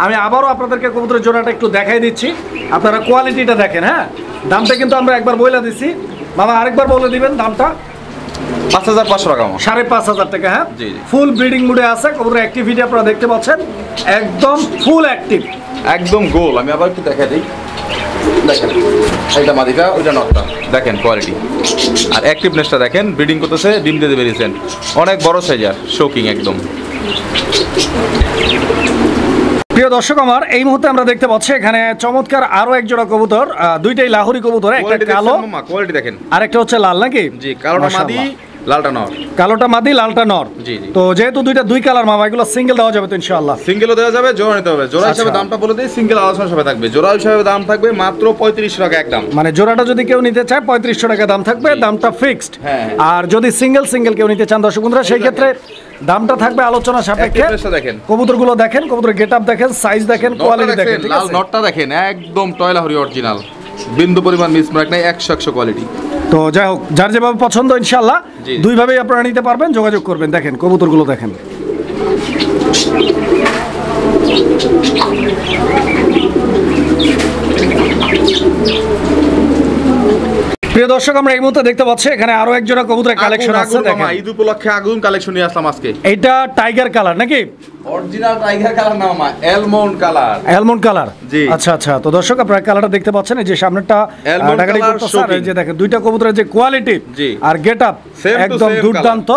আমি আবারও আপনাদেরকে কবুতরের জোড়াটা একটু দেখাই দিচ্ছি। আপনারা কোয়ালিটিটা দেখেন। হ্যাঁ, দামটা কিন্তু আমরা একবার বলে দিচ্ছি, মামা আরেকবার বলে দিবেন দামটা। 5500 টাকা মামা। 5500 টাকা। হ্যাঁ, জি, জি। ফুল ব্রিডিং মুডে আছে কবুতরের অ্যাক্টিভিটি আপনারা দেখতে পাচ্ছেন, একদম ফুল অ্যাক্টিভ, একদম গোল। আমি আবার একটু দেখাই দিই, দেখেন এইটা মাদিটা, ওইটা নটটা, দেখেন কোয়ালিটি আর অ্যাক্টিভনেসটা দেখেন। ব্রিডিং করতেছে, ডিম দিয়ে বেরিয়েছেন, অনেক বড় সাইজার, শোকিং একদম। প্রিয় দর্শক আমার, এই মুহূর্তে আমরা দেখতে পাচ্ছি এখানে চমৎকার আরো এক জোড়া কবুতর, দুইটাই লাহোরি কবুতর, একটা কালো, কোয়ালিটি দেখেন। আর একটা হচ্ছে লাল নাকি? জি, কালোটা মাদি, লালটা নর। কালোটা মাদি, লালটা নর। জি জি। তো যেহেতু দুই কালার মামা, এগুলো সিঙ্গেল দেওয়া যাবে তো ইনশাআল্লাহ? সিঙ্গেলও দেওয়া যাবে, জোড়া নিতে হবে। জোড়া হিসাবে দামটা বলে দিই, সিঙ্গেল আলোচনা হিসাবে থাকবে। জোড়া হিসাবে দাম থাকবে মাত্র 3500 টাকা একদম। মানে জোড়াটা যদি কেউ নিতে চায় 3500 টাকা দাম থাকবে, দামটা ফিক্সড। হ্যাঁ। আর যদি সিঙ্গেল কেউ নিতে চান দর্শক বন্ধুরা, সেই ক্ষেত্রে দামটা থাকবে আলোচনা সাপেক্ষে। দেখেন কবুতরগুলো দেখেন, কবুতরের গেটআপ দেখেন, সাইজ দেখেন, কোয়ালিটি দেখেন, ঠিক লাল আছে? নটটা দেখেন, একদম টয়লা হরি অরিজিনাল, বিন্দু পরিমাণ মিসমার্ক নাই, 100 কোয়ালিটি। তো যাই হোক, যার যেভাবে পছন্দ ইনশাআল্লাহ জি। দুইভাবেই আপনারা নিতে পারবেন, যোগাযোগ করবেন। দেখেন কবুতরগুলো দেখেন। প্রিয় দর্শক, আমরা এই মুহূর্তে দেখতে পাচ্ছি এখানে আরো এক জোড়া কবুতরের কালেকশন আছে। দেখেন ঈদ উপলক্ষে আগুন কালেকশন নিয়ে আসলাম আজকে। এটা টাইগার কালার নাকি? অরিজিনাল টাইগার কালার না মামা, অ্যালমন্ড কালার। অ্যালমন্ড কালার, জি। আচ্ছা আচ্ছা। তো দর্শক, আপনারা কালারটা দেখতে পাচ্ছেন, এই যে সামনেরটা Almond ডাকাডাকি color করতেছে, আর এই shocking। যে দেখেন দুইটা কবুতরের যে কোয়ালিটি জি। আর গেটআপ Same to একদম same দুর্দান্ত,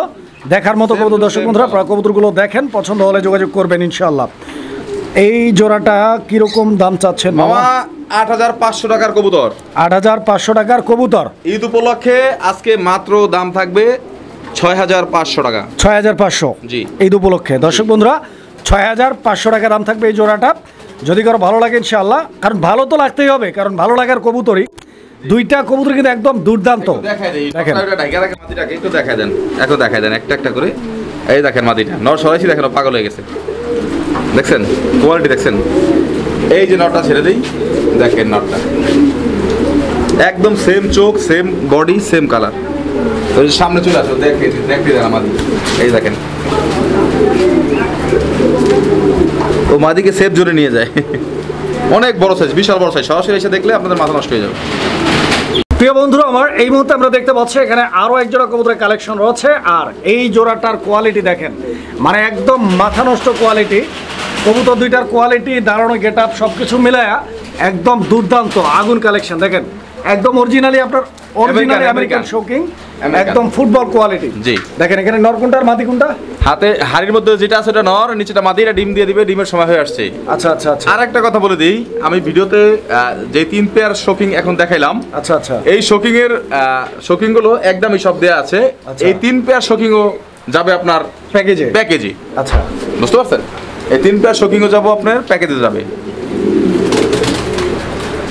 দেখার মতো Same কবুতর। to দর্শক same বন্ধুরা, color। আপনারা কবুতরগুলো দেখেন, পছন্দ হলে যোগাযোগ করবেন ইনশাআল্লাহ। এই জোড়াটা কিরকম দাম চাচ্ছেন মামা? মামা 8500 টাকার কবুতর। 8500 টাকার কবুতর। ঈদ উপলক্ষে আজকে মাত্র দাম থাকবে 6500 টাকা। 6500 জি। ঈদ উপলক্ষে দর্শক বন্ধুরা 6500 টাকা দাম থাকবে এই জোড়াটা। যদি কারো ভালো লাগে ইনশাআল্লাহ, কারণ ভালো তো লাগতেই হবে, কারণ ভালো লাগার কবুতরই। দুইটা কবুতর কিন্তু একদম দুর্দান্ত। দেখাই দেই, দেখেন। টাইগারকে মাটিটাকে একটু দেখাই দেন, একটু দেখাই দেন একটা একটা করে। এই দেখেন মাটিটা, নর সরাইছি, দেখেন ও পাগল হয়ে গেছে। দেখছেন কোয়ালিটি, দেখছেন? এই যে নটটা ছেড়ে দেই, দেখেন নটটা একদম সেম চোখ, সেম বডি, সেম কালার। ওই যে সামনে চলে আসো, দেখতে দেন আমাদের। এই দেখেন ও মাদিকে সেফ জোরে নিয়ে যায়। অনেক বড় সাইজ, বিশাল বড় সাইজ। সরাসরি এসে দেখলে আপনাদের মাথা নষ্ট হয়ে যাবে। প্রিয় বন্ধুরা আমার, এই মুহূর্তে আমরা দেখতে পাচ্ছি এখানে আরো এক জোড়া কবুতরের কালেকশন রয়েছে। আর এই জোড়াটার কোয়ালিটি দেখেন, মানে একদম মাথা নষ্ট কোয়ালিটি। কবুতর দুইটার কোয়ালিটি, দাঁড়ানো গেটআপ সবকিছু মিলায়া একদম দুর্দান্ত আগুন কালেকশন। দেখেন একদম অরিজিনালি আপনার অরিজিনালি আমেরিকান শোকিং, একদম ফুটবল কোয়ালিটি। জি। দেখেন এখানে নর কোনটা আর মাদি কোনটা? হাতে হাড়ির মধ্যে যেটা আছে ওটা নর, নিচেটা মাদি। এটা ডিম দিয়ে দিবে, ডিমের সময় হয়ে আসছে। আচ্ছা আচ্ছা আচ্ছা আর একটা কথা বলে দিই, আমি ভিডিওতে যে 3 পেয়ার শোকিং এখন দেখাইলাম, আচ্ছা আচ্ছা এই শোকিং এর শোকিং গুলো একদমই সব দেয়া আছে। আচ্ছা। এই 3 পেয়ার শোকিংও যাবে আপনার প্যাকেজে। প্যাকেজে। আচ্ছা বুঝতে পারছেন? এই 3 পেয়ার শোকিংও যাবো আপনার প্যাকেজে যাবে।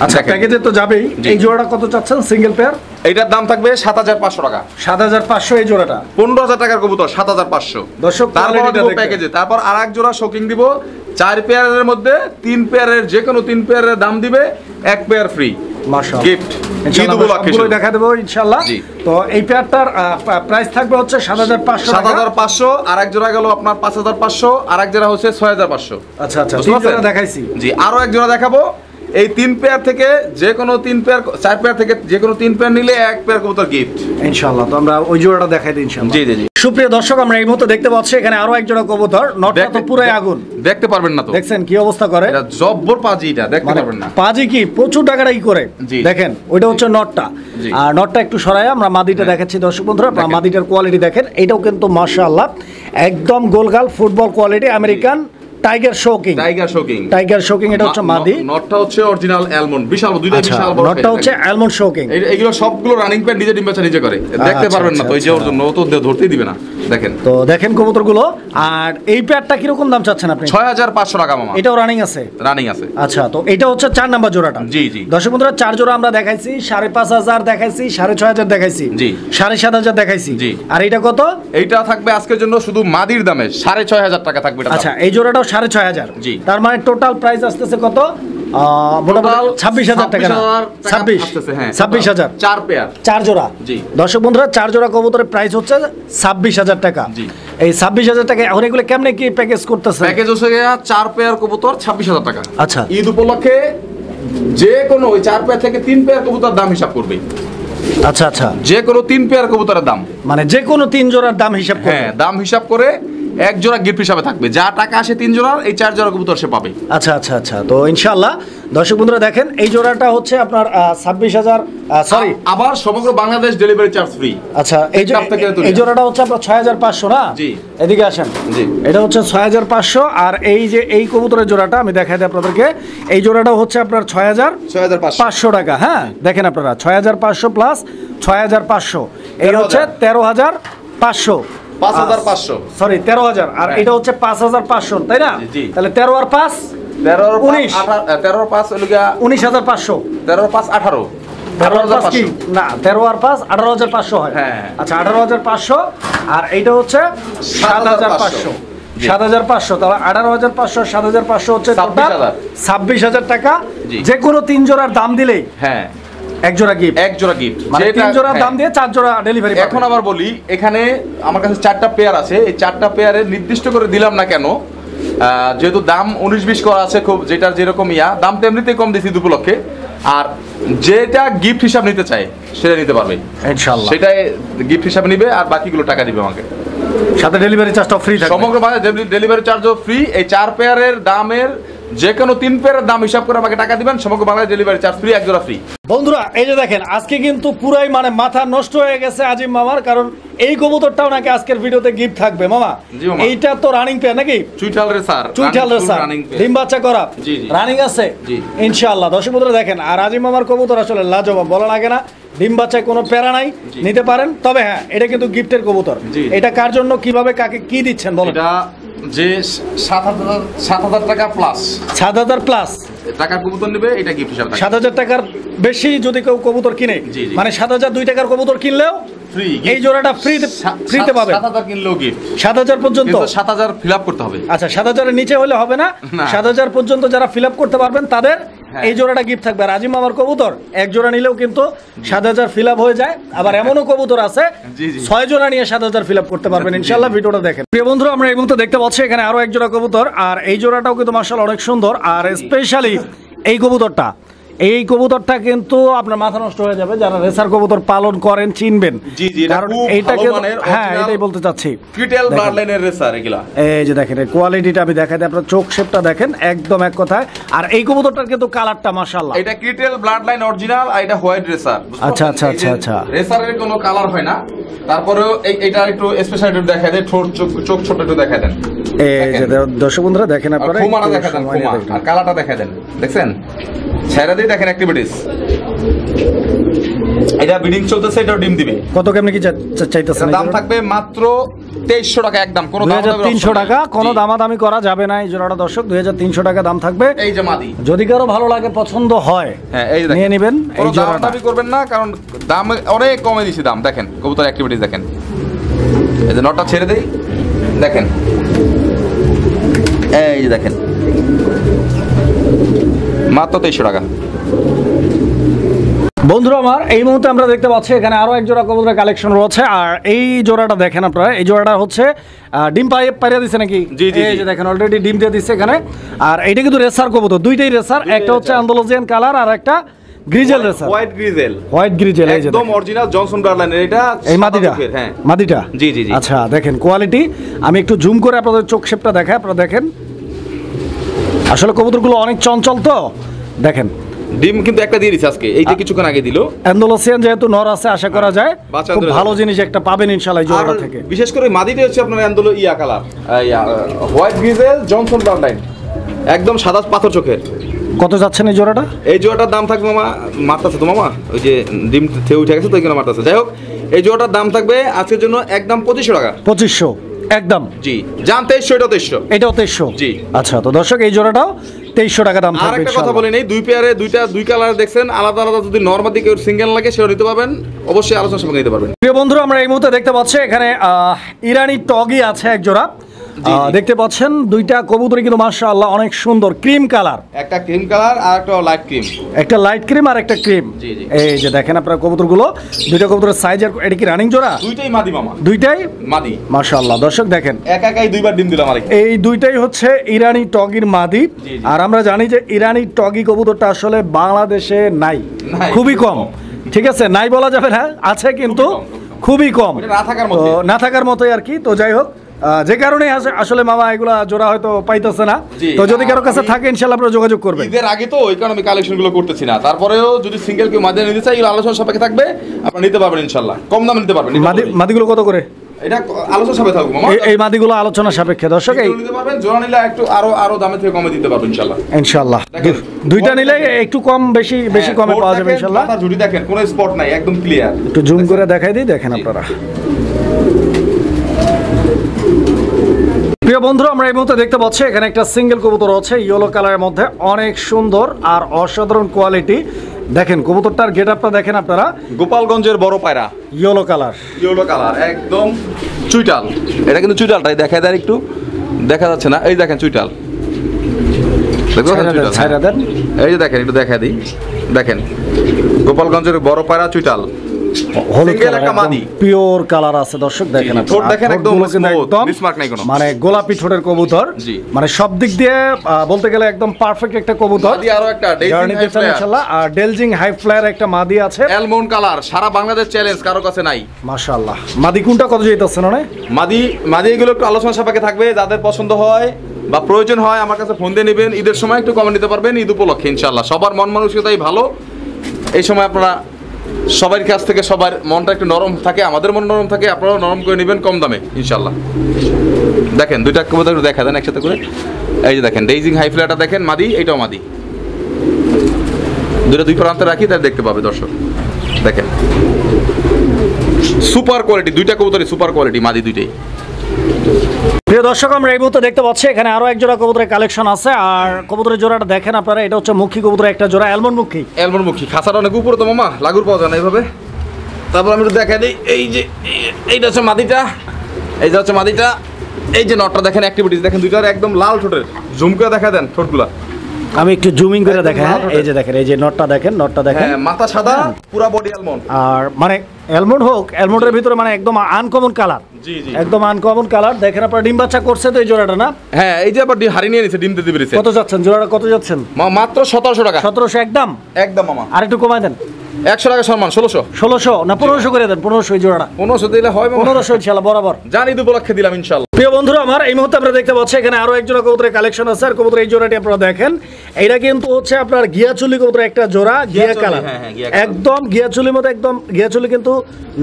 আচ্ছা, দেখেন। প্যাকেজে তো যাবেই। জি। এই জোড়াটা কত চাচ্ছেন সিঙ্গেল পেয়ার? এইটার দাম থাকবে 7500 টাকা। 7500 এই জোড়াটা। 15000 টাকার কবুতর 7500। দর্শক তারপর কোয়ালিটিটা দিব দেখবেন। প্যাকেজে। তারপর আরেক জোড়া শোকিং দিব। 4 পেয়ারের মধ্যে 3 পেয়ারের যে কোনো 3 পেয়ারের দাম দিবে, 1 পেয়ার ফ্রি মাশাআল্লাহ। গিফট। ইনশাআল্লাহ আমরা সবগুলোই দেখা দেবো ইনশাআল্লাহ। জি। তো এই পেয়ারটার প্রাইস থাকবে হচ্ছে 7500 টাকা। 7500। আরেক জোড়া গেল আপনার 5500, আরেক জোড়া হচ্ছে 6500। আচ্ছা আচ্ছা, বুঝতে তিন পারছেন? জোড়া দেখাইছি। জি, আরো এক জোড়া দেখাবো। এই 3 পেয়ার থেকে যে কোনো 3 পেয়ার, 4 পেয়ার থেকে যে কোনো 3 পেয়ার নিলে 1 পেয়ার কবুতর গিফট ইনশাআল্লাহ। তো আমরা ওই জোড়াটা দেখাই দিই ইনশাআল্লাহ। জি জি জি। সুপ্রিয় দর্শক, আমরা এই মুহূর্তে দেখতে পাচ্ছি এখানে আরো এক জোড়া কবুতর। নটটা তো পুরাই আগুন, দেখতে পারবেন না তো? দেখছেন কি অবস্থা করে? এটা জব্বর পাজি, এটা দেখতে মানে পারবেন না। পাজি কি প্রচুর টাকাটা কি করে। জি। দেখেন ওইটা হচ্ছে নটটা। জি। আর নটটা একটু সরাই আমরা মাদিটা দেখাচ্ছি দর্শক বন্ধুরা। আপনারা দেখেন। মাদিটার কোয়ালিটি দেখেন, এটাও কিন্তু মাশাআল্লাহ একদম গোলগাল ফুটবল কোয়ালিটি আমেরিকান টাইগার শোকিং। টাইগার শোকিং। টাইগার শোকিং, এটা হচ্ছে মাদি। নটটা হচ্ছে অরিজিনাল অ্যালমন্ড, বিশাল দুইটা আচ্ছা, বিশাল বড়। নটটা হচ্ছে অ্যালমন্ড শোকিং। এইগুলো সবগুলো রানিং প্যান্ট নিজে ডিম বাচ্চা নিজে করে, দেখতে আচ্ছা, পারবেন না তো, এই যে আচ্ছা, ওর জন্য ও তো ধরতেই দিবে না। দেখেন তো দেখেন কবুতরগুলো। আর এই পেয়ারটা কিরকম দাম চাচ্ছেন আপনি? 6500 টাকা মামা, এটাও রানিং আছে। রানিং আছে। আচ্ছা, তো এটা হচ্ছে 4 নাম্বার জোড়াটা। জি, জি। দর্শক বন্ধুরা 4 জোড়া আমরা দেখাইছি, 5500 দেখাইছি, 6500 দেখাইছি, জি। 7500 দেখাইছি। জি। আর এটা কত? এইটা থাকবে আজকের জন্য শুধু মাদির দামে 6500 টাকা থাকবে এটা। আচ্ছা, এই জোড়াটাও 6500। জি। তার মানে টোটাল প্রাইস আসতেছে কত? মোটামুটি 26000 টাকা না? 26 আসতেছে, হ্যাঁ। 26000। 4 পেয়ার। 4 জোড়া। জি। দর্শক বন্ধুরা 4 জোড়া কবুতরের প্রাইস হচ্ছে 26000 টাকা। জি। এই 26000 টাকা এখন এগুলো কেমনে কি প্যাকেজ করতেছে? প্যাকেজ হচ্ছে 4 পেয়ার কবুতর 26000 টাকা। আচ্ছা। ঈদ উপলক্ষে যে কোনো ওই 4 পেয়ার থেকে 3 পেয়ার কবুতর দাম হিসাব করবে। আচ্ছা আচ্ছা, যে কোনো 3 পেয়ার কবুতরের দাম, মানে যে কোনো 3 জোড়ার দাম হিসাব করে। হ্যাঁ, দাম হিসাব করে 1 জোড়া গিফট হিসাবে থাকবে। যা টাকা আসে 3 জোড়ার, এই 4 জোড়া কবুতর সে পাবে। আচ্ছা আচ্ছা আচ্ছা, তো ইনশাআল্লাহ দর্শক বন্ধুরা দেখেন এই জোড়াটা হচ্ছে আপনার 26000, সরি আবার সমগ্র বাংলাদেশ ডেলিভারি চার্জ ফ্রি। আচ্ছা, চাপ থেকে তুলে এই জোড়াটা হচ্ছে আপনার 6500 না? জি। এদিকে আসেন। জি। এটা হচ্ছে 6500। আর এই যে এই কবুতরের জোড়াটা আমি দেখাই দিই আপনাদেরকে, এই জোড়াটা হচ্ছে আপনার 6500 টাকা। হ্যাঁ, দেখেন আপনারা 6500 প্লাস 6500, এই হচ্ছে 13500 500 5500 সরি 13000 আর এটা হচ্ছে 5500 তাই না? জি। তাহলে 13 আর 5 13 19 13 5 হলো গিয়া 19500 13 5 18 কি? না 13 আর 5 18500 হয়। হ্যাঁ। আচ্ছা 18500 আর এইটা হচ্ছে 7500 জি। 7500 তাহলে 18500 7500 হচ্ছে টোটাল 26000 টাকা। জি। যে কোনো 3 জোড়ার দাম দিলেই হ্যাঁ এক জোড়া গিফট, এক জোড়া গিফট মানে 3 জোড়ার দাম দিয়ে 4 জোড়া ডেলিভারি। এখন আবার বলি, এখানে আমার কাছে 4টা পেয়ার আছে, এই 4টা পেয়ারের নির্দিষ্ট করে দিলাম না কেন, যেহেতু দাম 19-20 করা আছে, খুব যেটার যেরকম দাম তো এমনিতেই কম দিয়েছি উপলক্ষে, আর যেটা গিফট হিসাব নিতে চায় সেটা নিতে পারবে ইনশাআল্লাহ, সেটাই গিফট হিসাবে নিবে আর বাকিগুলো টাকা দিবে আমাকে। সাথে ডেলিভারি চার্জটাও ফ্রি থাকবে। সমগ্র বাজারে ডেলিভারি চার্জও ফ্রি। এই 4 পেয়ারের দামের যে কোনো 3 পেয়ারের দাম হিসাব করে আমাকে টাকা দিবেন, সমগ্র বাংলাদেশ ডেলিভারি চার্জ ফ্রি, এক জোড়া ফ্রি। বন্ধুরা এই যে দেখেন আজকে কিন্তু পুরাই মানে মাথা নষ্ট হয়ে গেছে আজিম মামার, কারণ এই কবুতরটাও নাকি আজকের ভিডিওতে গিফট থাকবে মামা। জি মামা। এইটা তো রানিং পেয়ার নাকি? চুইঠাল রে স্যার, চুইঠাল রে স্যার, ডিম বাচ্চা করা জি জি রানিং আছে জি ইনশাআল্লাহ। দর্শক বন্ধুরা দেখেন, আর আজিম মামার কবুতর আসলে লাজবাব, বলা লাগে না, ডিম বাচ্চায় কোনো প্যারা নাই, নিতে পারেন। তবে হ্যাঁ এটা কিন্তু গিফটের কবুতর। এটা কার জন্য, কিভাবে, কাকে কি দিচ্ছেন বলেন? এটা যে 7000 টাকা প্লাস 7000 প্লাস টাকার কবুতর নেবে, এটা গিফট হিসাবে 7000 টাকার বেশি যদি কেউ কবুতর কিনে, জি, জি। মানে 7002 টাকার কবুতর কিনলেও ফ্রি, এই জোড়াটা ফ্রিতে পাবে। 7000 কিনলেও গিফট, 7000 পর্যন্ত। কিন্তু 7000 ফিল আপ করতে হবে। আচ্ছা 7000 এর নিচে হলে হবে না, না। 7000 পর্যন্ত যারা ফিল আপ করতে পারবেন তাদের হ্যাঁ। এই জোড়াটা গিফট থাকবে। আর আজিম মামার কবুতর এক জোড়া নিলেও কিন্তু 7000 ফিল আপ হয়ে যায়। আবার এমনও কবুতর আছে জি, জি। 6 জোড়া নিয়ে 7000 ফিল আপ করতে পারবেন ইনশাআল্লাহ। ভিডিওটা দেখেন প্রিয় বন্ধুরা, আমরা এই মুহূর্তে দেখতে পাচ্ছি এখানে আরো এক জোড়া কবুতর, আর এই জোড়াটাও কিন্তু মাশাআল্লাহ অনেক সুন্দর। আর স্পেশালি এই কবুতরটা, এই কবুতরটা কিন্তু আপনার মাথা নষ্ট হয়ে যাবে, যারা রেসার কবুতর পালন করেন চিনবেন। জি জি, এটা কারণ খুব এইটা ভালো কিন্তু, মানের হ্যাঁ original এটাই বলতে চাচ্ছি, ক্রিটেল ব্লাড লাইনের রেসার এগুলা। এই যে দেখেন কোয়ালিটিটা আমি দেখাই দিই, আপনার চোখ শেপটা দেখেন একদম এক কথায়। আর এই কবুতরটার কিন্তু কালারটা মাশাআল্লাহ, এটা ক্রিটেল ব্লাড লাইন অরিজিনাল, আর এটা হোয়াইট রেসার। আচ্ছা, আচ্ছা, আচ্ছা, আচ্ছা। রেসারের কোনো কালার হয় না, তারপরেও এটা একটু স্পেশাল একটু দেখায় দেয়, ঠোঁট চোখ ছোট একটু দেখায় দেন। এই যে দর্শক বন্ধুরা দেখেন আপনারা, খুমাটা একটু দেখায় দেন, সময় নিয়ে খুমা দেখেন। আর কালারটা দেখায় দেন, দেখছেন ছেড়ে দিয়ে দেখেন অ্যাক্টিভিটিস। এটা ব্রিডিং চলতেছে, এটাও ডিম দিবে। কত কেমনে কি চাইতেছেন? এটার দাম থাকবে মাত্র 2300 টাকা একদম, কোনো দাম 2300 টাকা, কোনো দামাদামি করা যাবে না এই জোড়াটা দর্শক, 2300 টাকা দাম থাকবে। এই যে মাদি, যদি কারো ভালো লাগে পছন্দ হয় হ্যাঁ এই যে নিয়ে নেবেন এই দাম জোড়াটা। দাবি করবেন না, কারণ দাম অনেক কমে দিছি দাম। দেখেন কবুতর অ্যাক্টিভিটিস দেখেন, এই যে নটটা ছেড়ে দেই দেখেন, এই যে দেখেন মাত্র 2300 টাকা। বন্ধুরা আমার এই মুহূর্তে আমরা দেখতে পাচ্ছি এখানে আরো এক জোড়া কবুতরের কালেকশন রয়েছে। আর এই জোড়াটা দেখেন আপনারা, এই জোড়াটা হচ্ছে ডিম পাইয়া দিচ্ছে নাকি? জি, জি, এই জি। যে দেখেন অলরেডি ডিম দিয়ে দিচ্ছে এখানে। আর এইটা কিন্তু রেসার কবুতর, দুইটাই রেসার, একটা হচ্ছে আন্দালুজিয়ান কালার আর একটা grizzle racer, white grizzle, white grizzle. এই যে একদম অরিজিনাল জনসন ব্লাড লাইনের এটা। এই মাদিটা, হ্যাঁ মাদিটা, জি জি জি। আচ্ছা দেখেন কোয়ালিটি, আমি একটু জুম করে আপনাদের চোখ শেপটা দেখাই, আপনারা দেখেন। আসলে কবুতরগুলো অনেক চঞ্চল তো দেখেন। ডিম কিন্তু একটা দিয়ে দিছে আজকে, এই যে কিছুক্ষণ আগে দিল। অ্যান্ডালুসিয়ান যেহেতু নর আছে, আশা করা যায় বাচ্চা খুব আন্দোলন ভালো জিনিস একটা পাবেন ইনশাআল্লাহ এই আর জোড়াটা থেকে। বিশেষ করে মাদিটা হচ্ছে আপনার আন্দোলন colour, white grizzle Johnson blood line, একদম সাদা পাথর চোখের। কত যাচ্ছেন এই জোড়াটা? এই জোড়াটার দাম থাকবে মামা, মারতাছে তো মামা, ওই যে ডিম থেকে উঠে গেছে তো ওইখানে মারতাছে। যাই হোক, এই জোড়াটার দাম থাকবে আজকের জন্য একদম 2500 টাকা। 2500 একদম। জি, জান 2300, এটাও 2300। এটাও 2300। জি। আচ্ছা তো দর্শক এই জোড়াটাও 2300 টাকা দাম আর থাকবে একটা কথা ইনশাআল্লাহ। বলে নেই, দুই পেয়ারে দুই কালার দেখছেন, আলাদা আলাদা যদি নরমাদি কেউ সিঙ্গেল লাগে সেও নিতে পারবেন, অবশ্যই আলোচনা সঙ্গে নিতে পারবেন। প্রিয় বন্ধুরা আমরা এই মুহূর্তে দেখতে পাচ্ছি এখানে ইরানি টগি আছে এক জোড়া, দেখতে পাচ্ছেন দুইটা কবুতরই কিন্তু মাশাআল্লাহ অনেক সুন্দর, ক্রিম কালার, একটা ক্রিম কালার আর একটা লাইট ক্রিম, একটা লাইট ক্রিম আর একটা ক্রিম। জি, জি। এই যে দেখেন আপনারা কবুতরগুলো, দুইটা কবুতরের সাইজের, এটা কি রানিং জোড়া? দুইটাই মাদি মামা, দুইটাই মাদি মাশাআল্লাহ। দর্শক দেখেন একাই দুইবার ডিম দিলাম আরেক। এই দুইটাই হচ্ছে ইরানি টগির মাদি। জি, জি। আর আমরা জানি যে ইরানি টগি কবুতরটা আসলে বাংলাদেশে নাই, নাই, খুবই খুবই কম। কম। ঠিক আছে, নাই বলা যাবে না, আছে কিন্তু খুবই কম, ওটা না থাকার তো মধ্যে। না থাকার মতোই আর কি। তো যাই হোক, যে কারণে আসলে মামা এগুলা জোড়া হয়তো পাইতেছে না। জি, তো যদি কারো কাছে আমি- থাকে ইনশাআল্লাহ আপনারা যোগাযোগ করবেন। ঈদের আগে তো ওই কারণে আমি কালেকশন গুলো করতেছি না, তারপরেও যদি সিঙ্গেল কেউ মাদি নিতে চাই, এগুলো আলোচনা সাপেক্ষে থাকবে, আপনারা নিতে পারবেন ইনশাল্লাহ, কম দামে নিতে পারবেন। মাদিগুলো কত করে? এটা আলোচনা সাপেক্ষে থাকবে মামা। এই মাদিগুলো আলোচনা সাপেক্ষে দর্শক, এই এগুলো নিতে পারবেন, জোড়া নিলে একটু আরো দামে থেকে কমে দিতে পারবেন ইনশাল্লাহ। ইনশাআল্লাহ দেখেন, দুইটা নিলে একটু কম বেশি কমে পাওয়া যাবে ইনশাআল্লাহ। মাথা ঝুড়ি দেখেন, কোনো স্পট নাই, একদম ক্লিয়ার। একটু জুম করে দেখাই দিই, দেখেন আপনারা প্রিয় বন্ধু, আমরা এই মুহূর্তে দেখতে পাচ্ছি এখানে একটা সিঙ্গেল কবুতর আছে ইয়েলো কালারের মধ্যে, অনেক সুন্দর আর অসাধারণ কোয়ালিটি। দেখেন কবুতরটার গেট আপটা দেখেন আপনারা, গোপালগঞ্জের বড় পায়রা, ইয়েলো কালার, ইয়েলো কালার একদম চুইটাল। এটা কিন্তু চুইটালটাই দেখা যায়, একটু দেখা যাচ্ছে না, এই দেখেন চুইটাল, এই যে দেখেন, একটু দেখা দিই, দেখেন গোপালগঞ্জের বড় পায়রা চুইটাল, হলুদ কালার, একটা মাদি পিওর কালার আছে দর্শক। দেখেন ঠোঁট দেখেন একদম স্মার্ট নাই কোনো, মানে গোলাপি ঠোঁটের কবুতর, মানে সব দিক দিয়ে বলতে গেলে একদম পারফেক্ট একটা কবুতর। মাদি আরো একটা ইনশাআল্লাহ, আর ডেলজিং হাই ফ্লায়ার একটা মাদি আছে, অ্যালমন্ড কালার, সারা বাংলাদেশ চ্যালেঞ্জ, কারো কাছে নাই। মাশাআল্লাহ। মাদি কোনটা কত যাইতাছে না? মাদি এগুলো একটু আলোচনা সাপেক্ষে থাকবে, যাদের পছন্দ হয় বা প্রয়োজন হয় আমার কাছে ফোন দিয়ে নেবেন। ঈদের সময় একটু কমেন্ট দিতে পারবেন, ঈদ উপলক্ষে ইনশাআল্লাহ। সবার মন মানসিকতাই ভালো, এই সময় আপনারা সবার কাছ থেকে সবার মনটা একটু নরম থাকে, আমাদের মন নরম থাকে, আপনারাও নরম করে নেবেন কম দামে ইনশাআল্লাহ। দেখেন দুইটা কবুতর একটু দেখা দেন একসাথে করে, এই যে দেখেন ডেইজিং হাই ফ্লায়ারটা দেখেন, মাদি, এইটাও মাদি, দুই প্রান্তে রাখি তার দেখতে পাবে দর্শক। দেখেন সুপার কোয়ালিটি, দুইটা কবুতরই সুপার কোয়ালিটি, মাদি দুইটাই। প্রিয় দর্শক, আমরা এই মুহূর্তে দেখতে পাচ্ছি এখানে আরো এক জোড়া কবুতরের কালেকশন আছে, আর কবুতরের জোড়াটা দেখেন আপনারা, এটা হচ্ছে মুখী কবুতরের একটা জোড়া, অ্যালমন্ড মুখী। অ্যালমন্ড মুখী খাঁচাটা অনেক উপরে তো মামা, লাগুর পাওয়া যায় না এইভাবে। তারপর আমি একটু দেখা দিই, এই যে এইটা হচ্ছে মাদিটা, এইটা হচ্ছে মাদিটা, এই যে নটটা দেখেন, অ্যাক্টিভিটিস দেখেন, দুইটার একদম লাল ঠোঁটের, জুম করে দেখা দেন ঠোঁটগুলা, আমি একটু জুমিং করে দেখাই। হ্যাঁ, এই যে দেখেন, এই যে নটটা দেখেন, নটটা দেখেন, মাথা সাদা, পুরো বডি অ্যালমন্ড। আর মানে অ্যালমন্ড হোক, অ্যালমন্ডের ভিতরে মানে একদম আনকমন কালার, জি জি একদম আনকমন কালার। দেখেন আপনারা ডিম বাচ্চা করছে তো এই জোড়াটা না? হ্যাঁ, এই যে আবার হারি নিয়ে নিছে, ডিম দিতে পেরেছে। কত যাচ্ছেন জোড়াটা, কত যাচ্ছেন? মাত্র 1700 টাকা। 1700 একদম? একদম মামা, আর একটু কমায় দেন, 100 টাকা সম্মান, 1600। 1600 না 1500 করে দেন, 1500 এই জোড়াটা। 1500 দিলে হয় মামা, 1500 ইনশাআল্লাহ বরাবর। জান ঈদ উপলক্ষে দিলাম ইনশাআল্লাহ। প্রিয় বন্ধুরা আমার, এই মুহূর্তে আমরা দেখতে পাচ্ছি এখানে আরো এক জোড়া কবুতরের কালেকশন আছে, আর কবুতর এই জোড়াটি আপনারা দেখেন, এইটা কিন্তু হচ্ছে আপনার গিয়াচুলি কবুতরের একটা জোড়া, গিয়া কালার, একদম গিয়াচুলির মতো, একদম গিয়াচুলি, কিন্তু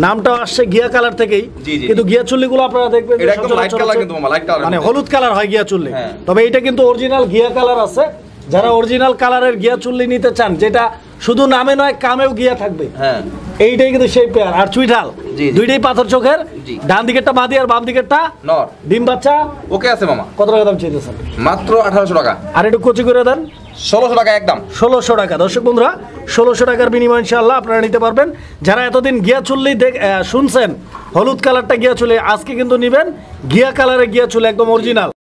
নামটা আসছে গিয়া কালার থেকেই, কিন্তু গিয়াচুলি গুলো আপনারা দেখবেন এটা একদম লাইট কালার, কিন্তু মামা লাইট কালার, মানে হলুদ কালার হয় গিয়াচুলি, তবে এইটা কিন্তু অরিজিনাল গিয়া কালার আছে। যারা অরিজিনাল কালারের গিয়া চুল্লি নিতে চান, যেটা শুধু নামে নয় কামেও গিয়া থাকবে, হ্যাঁ এইটাই কিন্তু সেই পেয়ার। আর চুইঠাল দুইটাই পাথর চোখের, ডান দিকেরটা মাদি আর বাম দিকেরটা নর, ডিম বাচ্চা ওকে আছে মামা। কত টাকা দাম চাইতেছেন? মাত্র 1800 টাকা। আর একটু কচি করে দেন, 1600 টাকা একদম, 1600 টাকা। দর্শক বন্ধুরা, 1600 টাকার বিনিময়ে ইনশাআল্লাহ আপনারা নিতে পারবেন। যারা এতদিন গিয়া চুল্লি শুনছেন হলুদ কালারটা গিয়া চুল্লি, আজকে কিন্তু নিবেন গিয়া কালারের গিয়া চুল্লি, একদম অরিজিনাল।